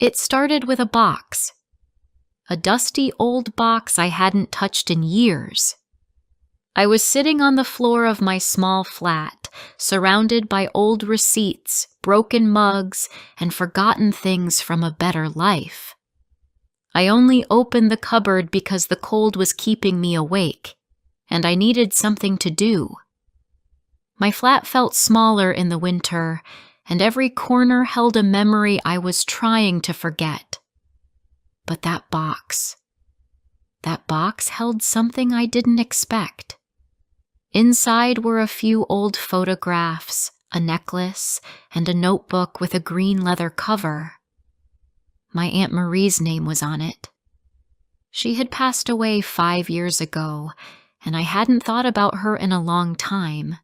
It started with a box. A dusty old box I hadn't touched in years. I was sitting on the floor of my small flat, surrounded by old receipts, broken mugs, and forgotten things from a better life. I only opened the cupboard because the cold was keeping me awake, and I needed something to do. My flat felt smaller in the winter, and every corner held a memory I was trying to forget. But that box held something I didn't expect. Inside were a few old photographs, a necklace, and a notebook with a green leather cover. My Aunt Marie's name was on it. She had passed away 5 years ago, and I hadn't thought about her in a long time.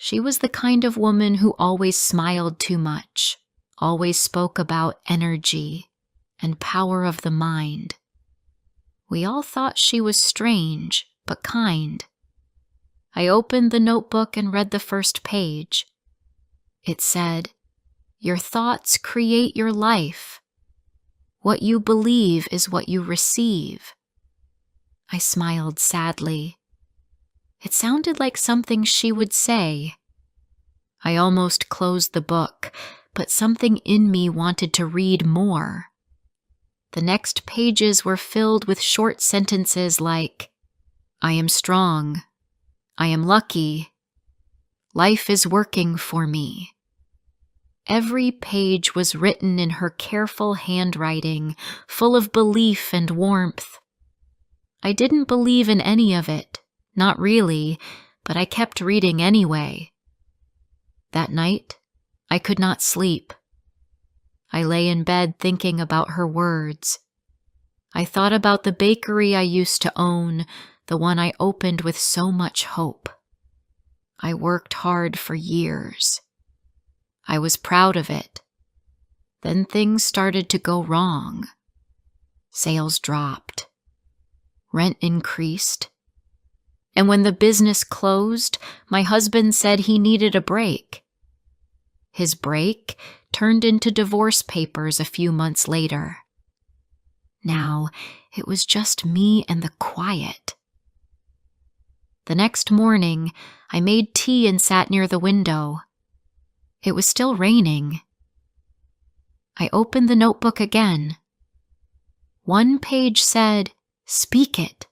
She was the kind of woman who always smiled too much, always spoke about energy and power of the mind. We all thought she was strange, but kind. I opened the notebook and read the first page. It said, "Your thoughts create your life. What you believe is what you receive." I smiled sadly. It sounded like something she would say. I almost closed the book, but something in me wanted to read more. The next pages were filled with short sentences like, "I am strong. I am lucky. Life is working for me." Every page was written in her careful handwriting, full of belief and warmth. I didn't believe in any of it. Not really, but I kept reading anyway. That night, I could not sleep. I lay in bed thinking about her words. I thought about the bakery I used to own, the one I opened with so much hope. I worked hard for years. I was proud of it. Then things started to go wrong. Sales dropped. Rent increased. And when the business closed, my husband said he needed a break. His break turned into divorce papers a few months later. Now, it was just me and the quiet. The next morning, I made tea and sat near the window. It was still raining. I opened the notebook again. One page said, "Speak it.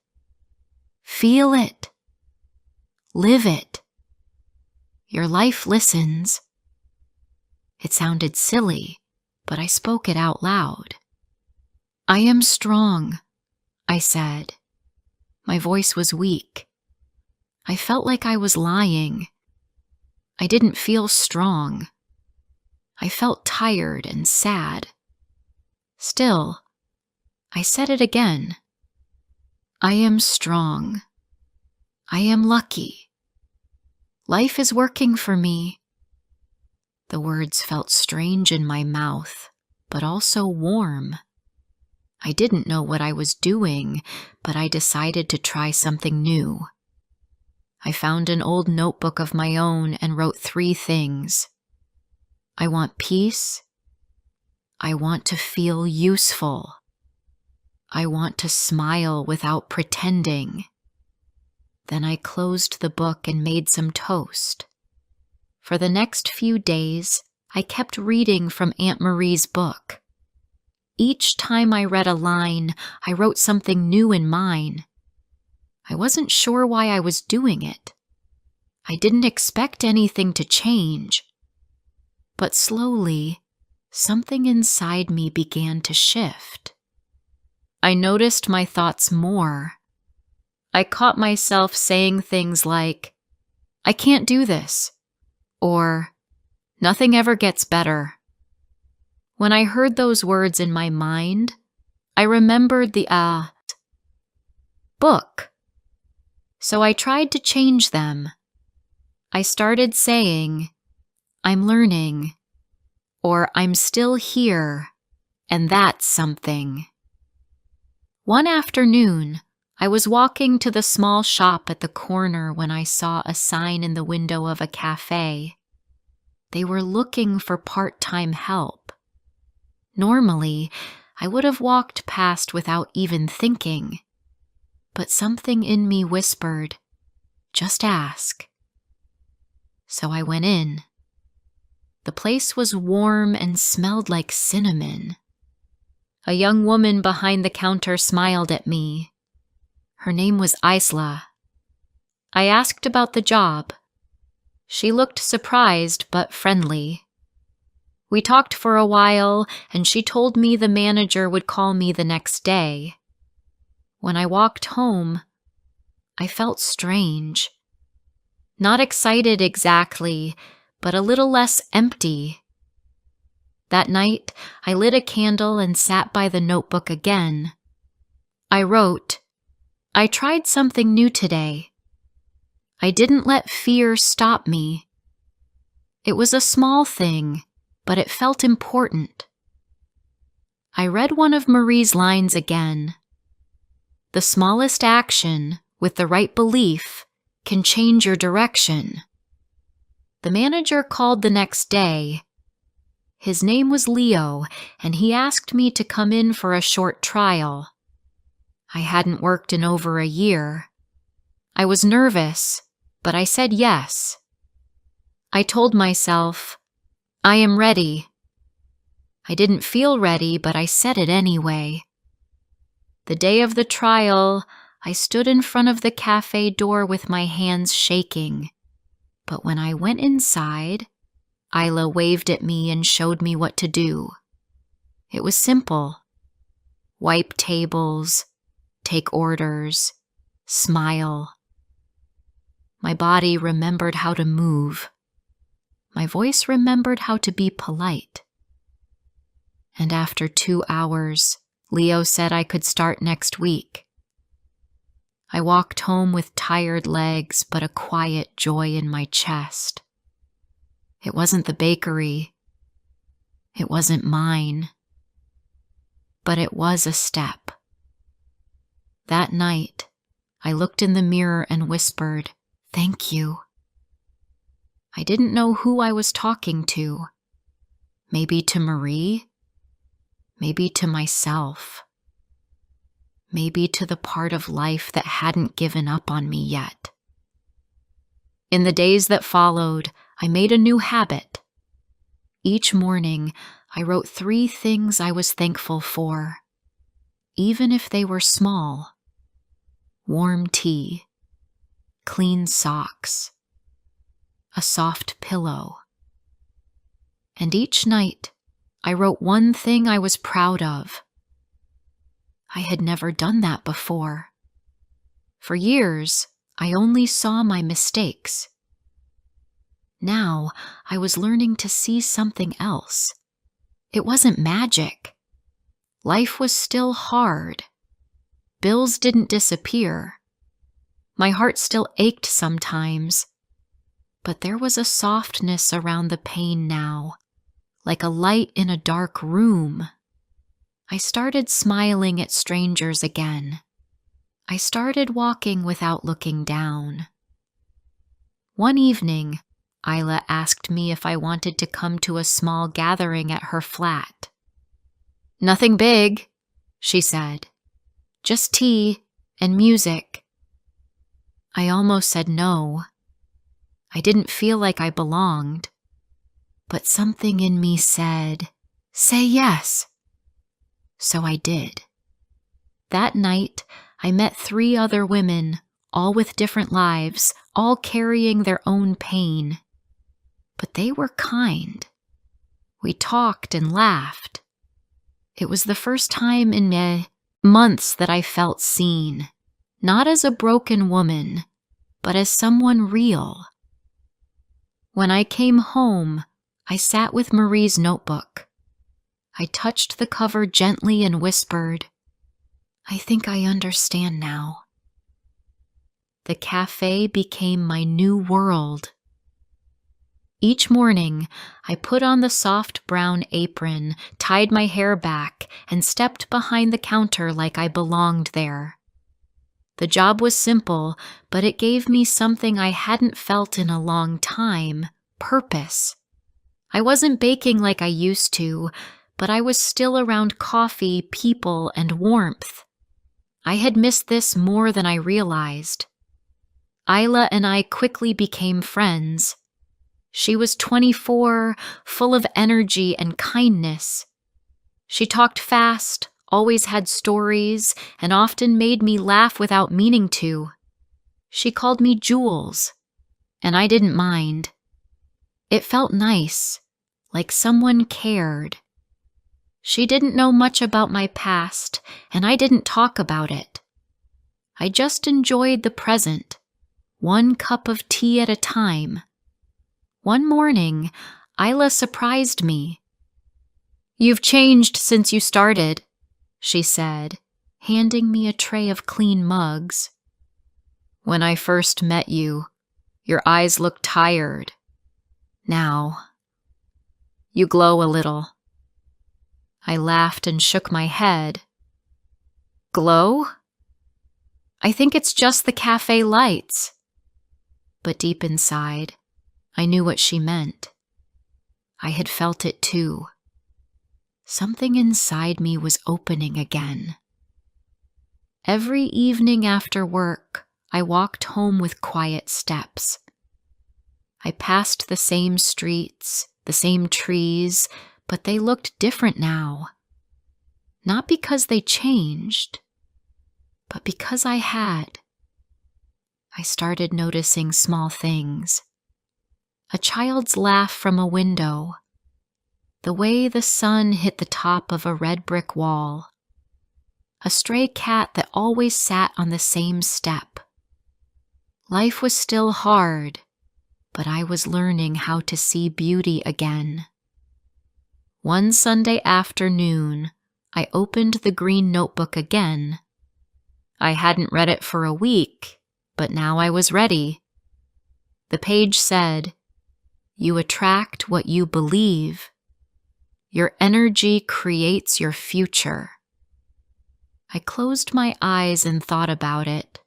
Feel it. Live it. Your life listens." It sounded silly, but I spoke it out loud. "I am strong," I said. My voice was weak. I felt like I was lying. I didn't feel strong. I felt tired and sad. Still, I said it again. "I am strong. I am lucky. Life is working for me." The words felt strange in my mouth, but also warm. I didn't know what I was doing, but I decided to try something new. I found an old notebook of my own and wrote 3 things. I want peace. I want to feel useful. I want to smile without pretending. Then I closed the book and made some toast. For the next few days, I kept reading from Aunt Marie's book. Each time I read a line, I wrote something new in mine. I wasn't sure why I was doing it. I didn't expect anything to change. But slowly, something inside me began to shift. I noticed my thoughts more. I caught myself saying things like, "I can't do this," or "Nothing ever gets better." When I heard those words in my mind, I remembered the book. So I tried to change them. I started saying, "I'm learning," or "I'm still here, and that's something." One afternoon, I was walking to the small shop at the corner when I saw a sign in the window of a cafe. They were looking for part-time help. Normally, I would have walked past without even thinking, but something in me whispered, "Just ask." So I went in. The place was warm and smelled like cinnamon. A young woman behind the counter smiled at me. Her name was Isla. I asked about the job. She looked surprised but friendly. We talked for a while, and she told me the manager would call me the next day. When I walked home, I felt strange. Not excited exactly, but a little less empty. That night, I lit a candle and sat by the notebook again. I wrote, "I tried something new today. I didn't let fear stop me. It was a small thing, but it felt important." I read one of Marie's lines again. "The smallest action, with the right belief, can change your direction." The manager called the next day. His name was Leo, and he asked me to come in for a short trial. I hadn't worked in over a year. I was nervous, but I said yes. I told myself, "I am ready." I didn't feel ready, but I said it anyway. The day of the trial, I stood in front of the cafe door with my hands shaking. But when I went inside, Isla waved at me and showed me what to do. It was simple. Wipe tables, take orders, smile. My body remembered how to move. My voice remembered how to be polite. And after 2 hours, Leo said I could start next week. I walked home with tired legs, but a quiet joy in my chest. It wasn't the bakery. It wasn't mine. But it was a step. That night, I looked in the mirror and whispered, "Thank you." I didn't know who I was talking to. Maybe to Marie. Maybe to myself. Maybe to the part of life that hadn't given up on me yet. In the days that followed, I made a new habit. Each morning, I wrote 3 things I was thankful for, even if they were small. Warm tea, clean socks, a soft pillow. And each night, I wrote one thing I was proud of. I had never done that before. For years, I only saw my mistakes. Now, I was learning to see something else. It wasn't magic. Life was still hard. Bills didn't disappear. My heart still ached sometimes. But there was a softness around the pain now, like a light in a dark room. I started smiling at strangers again. I started walking without looking down. One evening, Isla asked me if I wanted to come to a small gathering at her flat. "Nothing big," she said. "Just tea and music." I almost said no. I didn't feel like I belonged. But something in me said, "Say yes." So I did. That night, I met 3 other women, all with different lives, all carrying their own pain. But they were kind. We talked and laughed. It was the first time in months that I felt seen, not as a broken woman, but as someone real. When I came home, I sat with Marie's notebook. I touched the cover gently and whispered, "I think I understand now." The cafe became my new world. Each morning, I put on the soft brown apron, tied my hair back, and stepped behind the counter like I belonged there. The job was simple, but it gave me something I hadn't felt in a long time: purpose. I wasn't baking like I used to, but I was still around coffee, people, and warmth. I had missed this more than I realized. Isla and I quickly became friends. She was 24, full of energy and kindness. She talked fast, always had stories, and often made me laugh without meaning to. She called me Jules, and I didn't mind. It felt nice, like someone cared. She didn't know much about my past, and I didn't talk about it. I just enjoyed the present, one cup of tea at a time. One morning, Isla surprised me. "You've changed since you started," she said, handing me a tray of clean mugs. "When I first met you, your eyes looked tired. Now, you glow a little." I laughed and shook my head. "Glow? I think it's just the cafe lights." But deep inside, I knew what she meant. I had felt it too. Something inside me was opening again. Every evening after work, I walked home with quiet steps. I passed the same streets, the same trees, but they looked different now. Not because they changed, but because I had. I started noticing small things. A child's laugh from a window, the way the sun hit the top of a red brick wall, a stray cat that always sat on the same step. Life was still hard, but I was learning how to see beauty again. One Sunday afternoon, I opened the green notebook again. I hadn't read it for a week, but now I was ready. The page said, "You attract what you believe. Your energy creates your future." I closed my eyes and thought about it.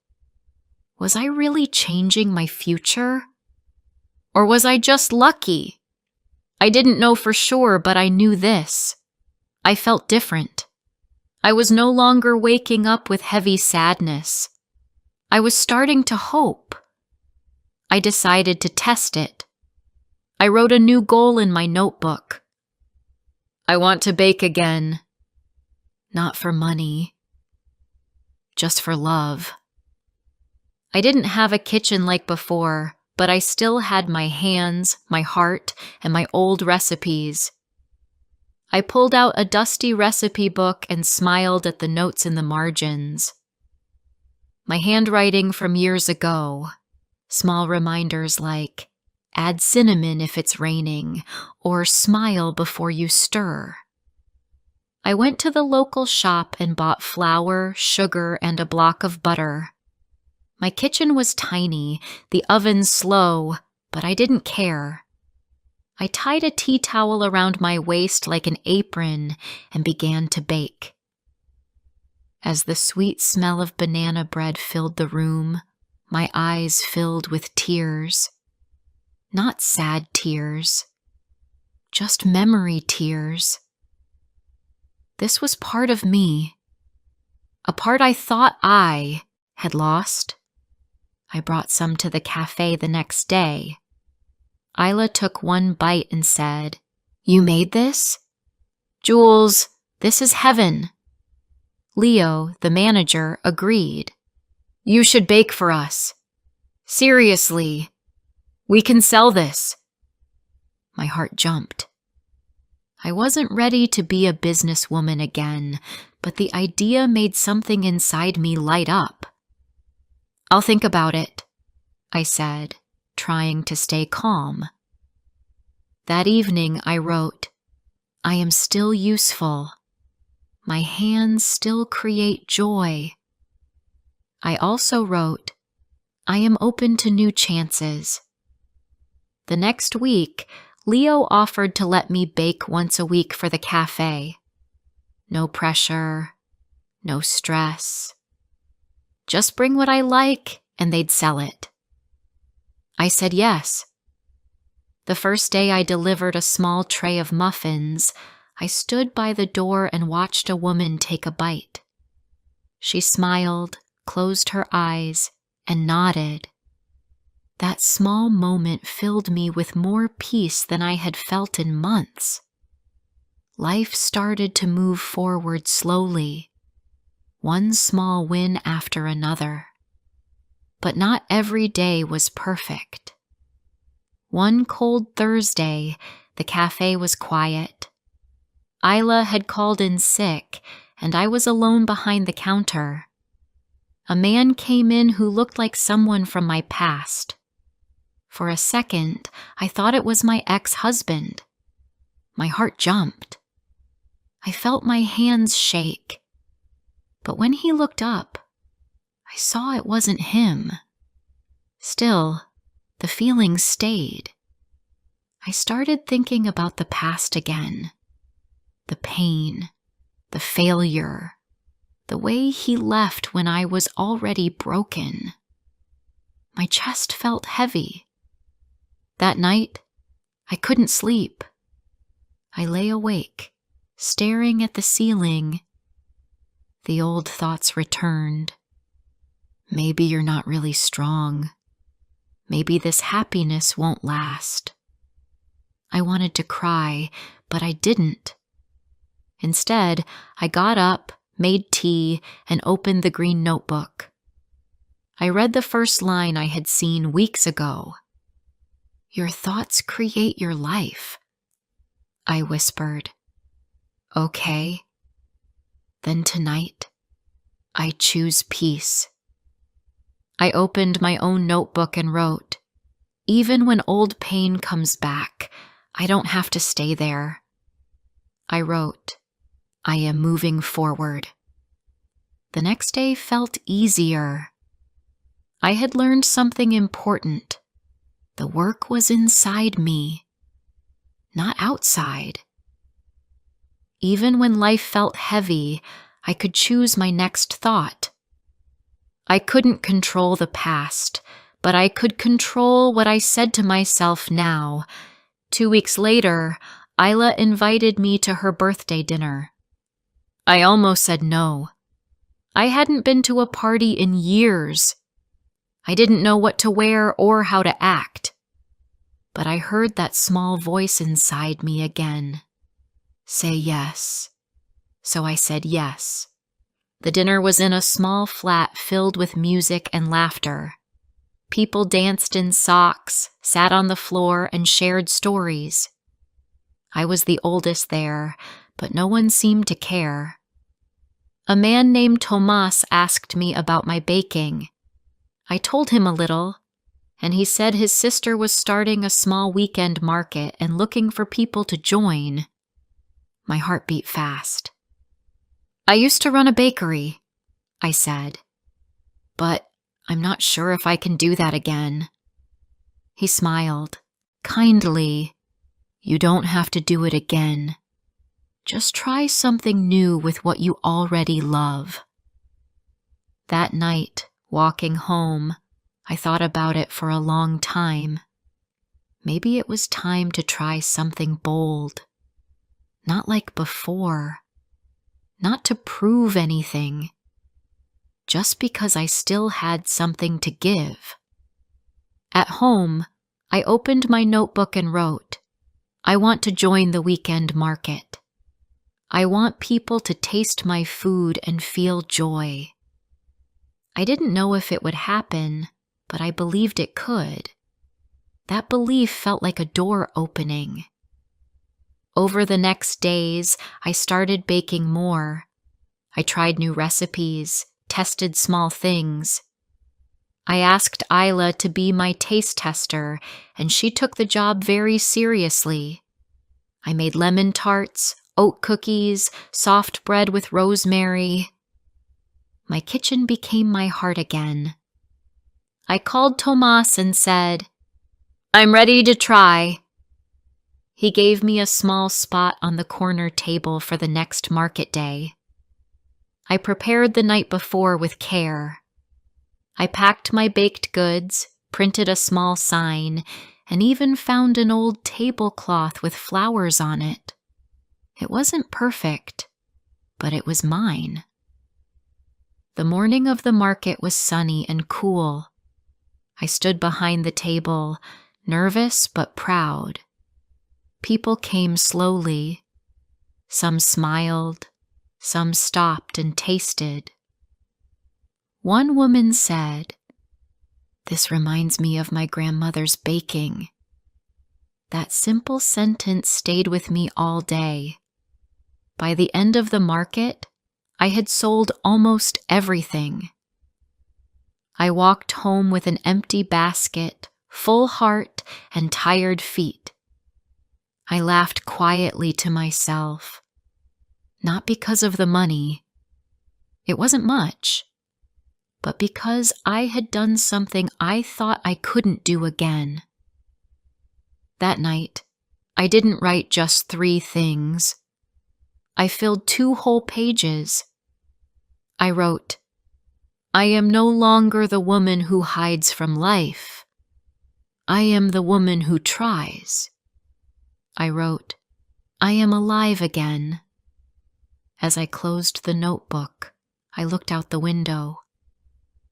Was I really changing my future? Or was I just lucky? I didn't know for sure, but I knew this. I felt different. I was no longer waking up with heavy sadness. I was starting to hope. I decided to test it. I wrote a new goal in my notebook. I want to bake again. Not for money. Just for love. I didn't have a kitchen like before, but I still had my hands, my heart, and my old recipes. I pulled out a dusty recipe book and smiled at the notes in the margins. My handwriting from years ago. Small reminders like, add cinnamon if it's raining, or smile before you stir. I went to the local shop and bought flour, sugar, and a block of butter. My kitchen was tiny, the oven slow, but I didn't care. I tied a tea towel around my waist like an apron and began to bake. As the sweet smell of banana bread filled the room, my eyes filled with tears. Not sad tears, just memory tears. This was part of me, a part I thought I had lost. I brought some to the cafe the next day. Isla took one bite and said, "You made this?" "Jules, this is heaven." Leo, the manager, agreed. "You should bake for us. Seriously, we can sell this." My heart jumped. I wasn't ready to be a businesswoman again, but the idea made something inside me light up. "I'll think about it," I said, trying to stay calm. That evening I wrote, "I am still useful. My hands still create joy." I also wrote, "I am open to new chances." The next week, Leo offered to let me bake once a week for the cafe. No pressure, no stress. Just bring what I like and they'd sell it. I said yes. The first day I delivered a small tray of muffins, I stood by the door and watched a woman take a bite. She smiled, closed her eyes, and nodded. That small moment filled me with more peace than I had felt in months. Life started to move forward slowly, one small win after another. But not every day was perfect. One cold Thursday, the cafe was quiet. Isla had called in sick, and I was alone behind the counter. A man came in who looked like someone from my past. For a second, I thought it was my ex-husband. My heart jumped. I felt my hands shake. But when he looked up, I saw it wasn't him. Still, the feeling stayed. I started thinking about the past again. The pain, the failure, the way he left when I was already broken. My chest felt heavy. That night, I couldn't sleep. I lay awake, staring at the ceiling. The old thoughts returned. Maybe you're not really strong. Maybe this happiness won't last. I wanted to cry, but I didn't. Instead, I got up, made tea, and opened the green notebook. I read the first line I had seen weeks ago. "Your thoughts create your life," I whispered. "Okay. Then tonight, I choose peace." I opened my own notebook and wrote, "Even when old pain comes back, I don't have to stay there." I wrote, "I am moving forward." The next day felt easier. I had learned something important. The work was inside me, not outside. Even when life felt heavy, I could choose my next thought. I couldn't control the past, but I could control what I said to myself now. 2 weeks later, Isla invited me to her birthday dinner. I almost said no. I hadn't been to a party in years. I didn't know what to wear or how to act. But I heard that small voice inside me again. Say yes. So I said yes. The dinner was in a small flat filled with music and laughter. People danced in socks, sat on the floor, and shared stories. I was the oldest there, but no one seemed to care. A man named Tomas asked me about my baking. I told him a little, and he said his sister was starting a small weekend market and looking for people to join. My heart beat fast. "I used to run a bakery," I said, "but I'm not sure if I can do that again." He smiled, kindly. "You don't have to do it again. Just try something new with what you already love." That night, walking home, I thought about it for a long time. Maybe it was time to try something bold. Not like before. Not to prove anything. Just because I still had something to give. At home, I opened my notebook and wrote, "I want to join the weekend market. I want people to taste my food and feel joy." I didn't know if it would happen, but I believed it could. That belief felt like a door opening. Over the next days, I started baking more. I tried new recipes, tested small things. I asked Isla to be my taste tester, and she took the job very seriously. I made lemon tarts, oat cookies, soft bread with rosemary. My kitchen became my heart again. I called Tomas and said, "I'm ready to try." He gave me a small spot on the corner table for the next market day. I prepared the night before with care. I packed my baked goods, printed a small sign, and even found an old tablecloth with flowers on it. It wasn't perfect, but it was mine. The morning of the market was sunny and cool. I stood behind the table, nervous but proud. People came slowly. Some smiled, some stopped and tasted. One woman said, "This reminds me of my grandmother's baking." That simple sentence stayed with me all day. By the end of the market, I had sold almost everything. I walked home with an empty basket, full heart, and tired feet. I laughed quietly to myself, not because of the money. It wasn't much, but because I had done something I thought I couldn't do again. That night, I didn't write just 3 things. I filled 2 whole pages. I wrote, "I am no longer the woman who hides from life. I am the woman who tries." I wrote, "I am alive again." As I closed the notebook, I looked out the window.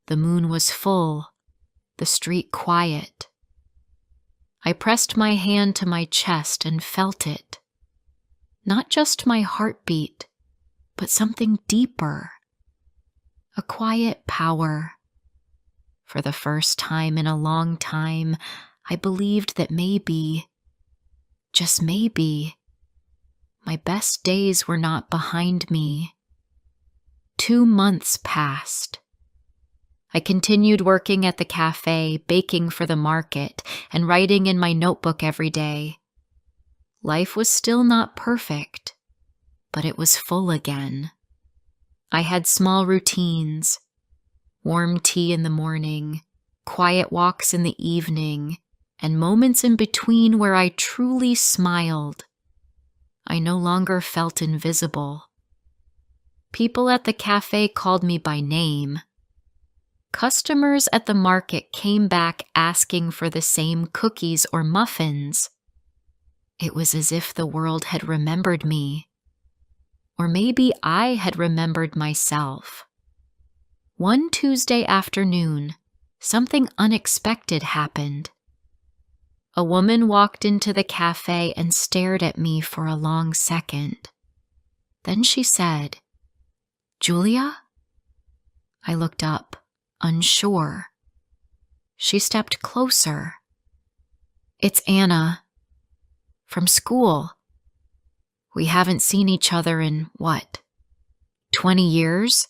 The moon was full, the street quiet. I pressed my hand to my chest and felt it. Not just my heartbeat, but something deeper. A quiet power. For the first time in a long time, I believed that maybe, just maybe, my best days were not behind me. 2 months passed. I continued working at the cafe, baking for the market, and writing in my notebook every day. Life was still not perfect, but it was full again. I had small routines, warm tea in the morning, quiet walks in the evening, and moments in between where I truly smiled. I no longer felt invisible. People at the cafe called me by name. Customers at the market came back asking for the same cookies or muffins. It was as if the world had remembered me. Or maybe I had remembered myself. One Tuesday afternoon, something unexpected happened. A woman walked into the cafe and stared at me for a long second. Then she said, "Julia?" I looked up, unsure. She stepped closer. "It's Anna. From school. We haven't seen each other in, 20 years?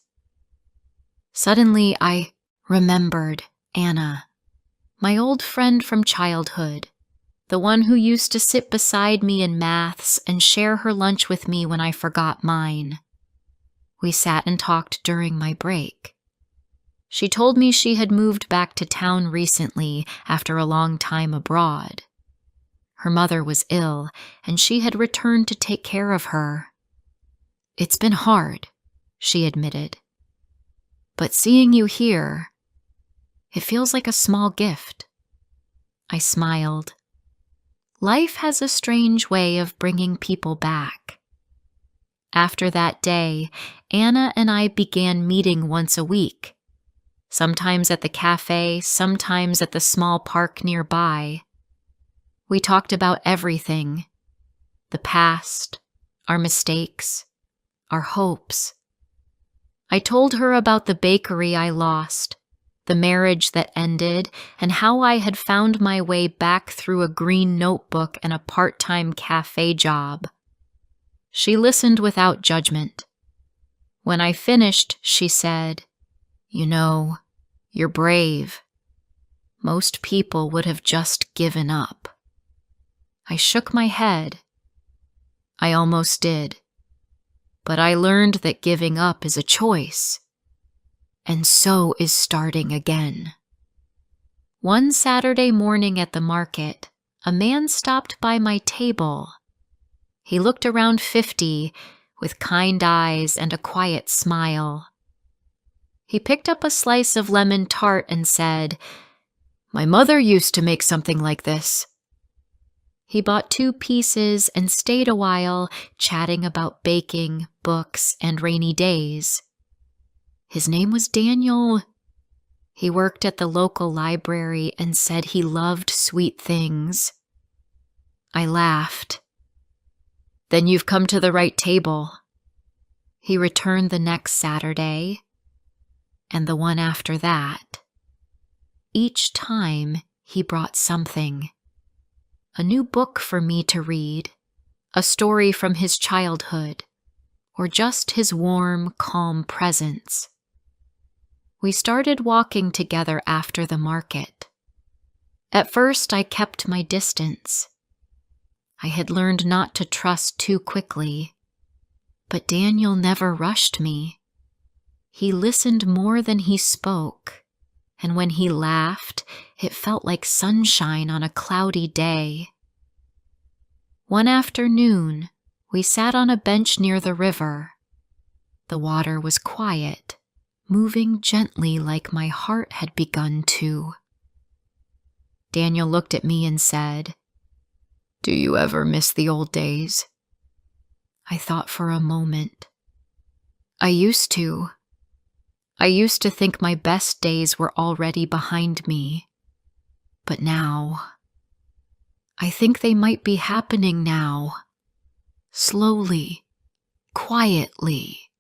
Suddenly I remembered Anna, my old friend from childhood, the one who used to sit beside me in maths and share her lunch with me when I forgot mine. We sat and talked during my break. She told me she had moved back to town recently after a long time abroad. Her mother was ill, and she had returned to take care of her. "It's been hard," she admitted. "But seeing you here, it feels like a small gift." I smiled. Life has a strange way of bringing people back. After that day, Anna and I began meeting once a week. Sometimes at the cafe, sometimes at the small park nearby. We talked about everything: the past, our mistakes, our hopes. I told her about the bakery I lost, the marriage that ended, and how I had found my way back through a green notebook and a part-time cafe job. She listened without judgment. When I finished, she said, "You know, you're brave. Most people would have just given up." I shook my head. I almost did. But I learned that giving up is a choice. And so is starting again. One Saturday morning at the market, a man stopped by my table. He looked around 50, with kind eyes and a quiet smile. He picked up a slice of lemon tart and said, "My mother used to make something like this." He bought 2 pieces and stayed a while, chatting about baking, books, and rainy days. His name was Daniel. He worked at the local library and said he loved sweet things. I laughed. "Then you've come to the right table." He returned the next Saturday, and the one after that. Each time he brought something. A new book for me to read, a story from his childhood, or just his warm, calm presence. We started walking together after the market. At first, I kept my distance. I had learned not to trust too quickly, but Daniel never rushed me. He listened more than he spoke, and when he laughed, it felt like sunshine on a cloudy day. One afternoon, we sat on a bench near the river. The water was quiet, moving gently like my heart had begun to. Daniel looked at me and said, "Do you ever miss the old days?" I thought for a moment. I used to. I used to think my best days were already behind me. But now, I think they might be happening now. Slowly, quietly.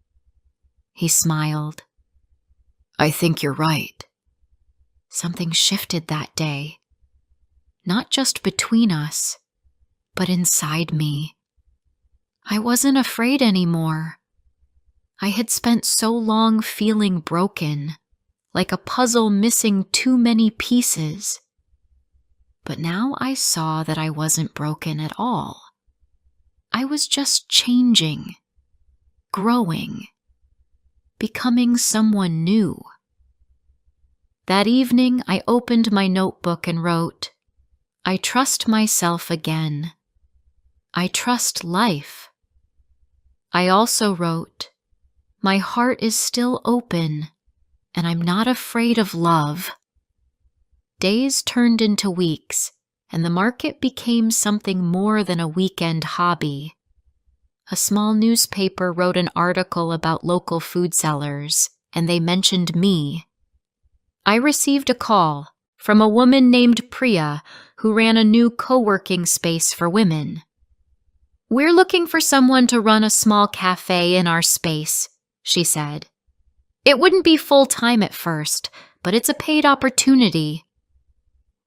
He smiled. "I think you're right." Something shifted that day. Not just between us, but inside me. I wasn't afraid anymore. I had spent so long feeling broken, like a puzzle missing too many pieces. But now I saw that I wasn't broken at all. I was just changing, growing, becoming someone new. That evening, I opened my notebook and wrote, "I trust myself again. I trust life." I also wrote, "My heart is still open, and I'm not afraid of love." Days turned into weeks, and the market became something more than a weekend hobby. A small newspaper wrote an article about local food sellers, and they mentioned me. I received a call from a woman named Priya who ran a new co-working space for women. "We're looking for someone to run a small cafe in our space," she said. "It wouldn't be full-time at first, but it's a paid opportunity.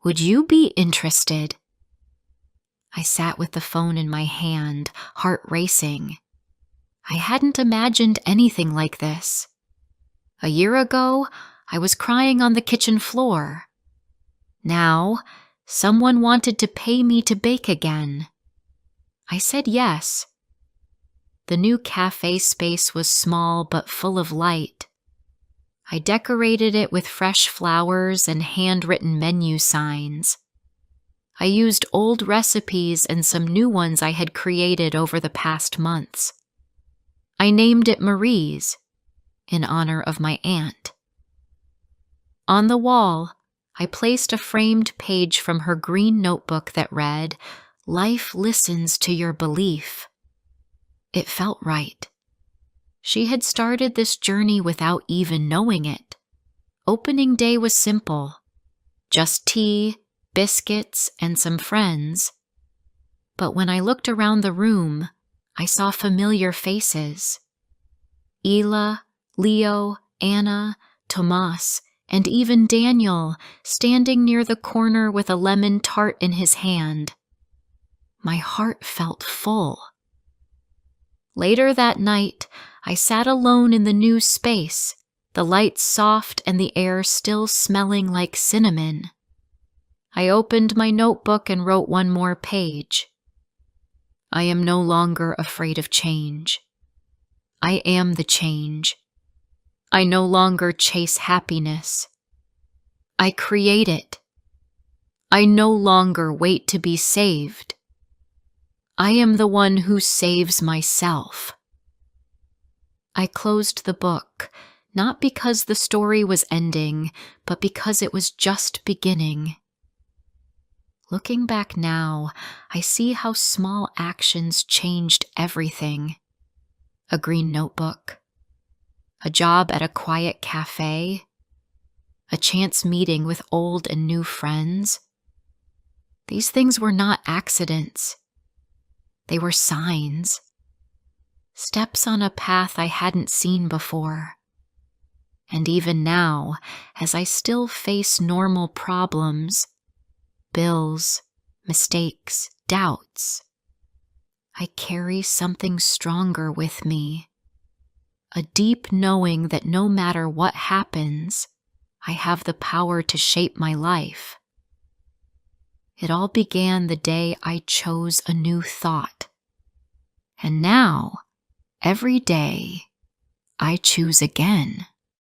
Would you be interested?" I sat with the phone in my hand, heart racing. I hadn't imagined anything like this. A year ago, I was crying on the kitchen floor. Now, someone wanted to pay me to bake again. I said yes. The new cafe space was small but full of light. I decorated it with fresh flowers and handwritten menu signs. I used old recipes and some new ones I had created over the past months. I named it Marie's, in honor of my aunt. On the wall, I placed a framed page from her green notebook that read, "Life listens to your belief." It felt right. She had started this journey without even knowing it. Opening day was simple. Just tea, biscuits, and some friends. But when I looked around the room, I saw familiar faces. Ela, Leo, Anna, Tomas, and even Daniel standing near the corner with a lemon tart in his hand. My heart felt full. Later that night, I sat alone in the new space, the lights soft and the air still smelling like cinnamon. I opened my notebook and wrote one more page. I am no longer afraid of change. I am the change. I no longer chase happiness. I create it. I no longer wait to be saved. I am the one who saves myself. I closed the book, not because the story was ending, but because it was just beginning. Looking back now, I see how small actions changed everything. A green notebook, a job at a quiet cafe, a chance meeting with old and new friends. These things were not accidents. They were signs. Steps on a path I hadn't seen before. And even now, as I still face normal problems, bills, mistakes, doubts, I carry something stronger with me. A deep knowing that no matter what happens, I have the power to shape my life. It all began the day I chose a new thought. And now, every day, I choose again.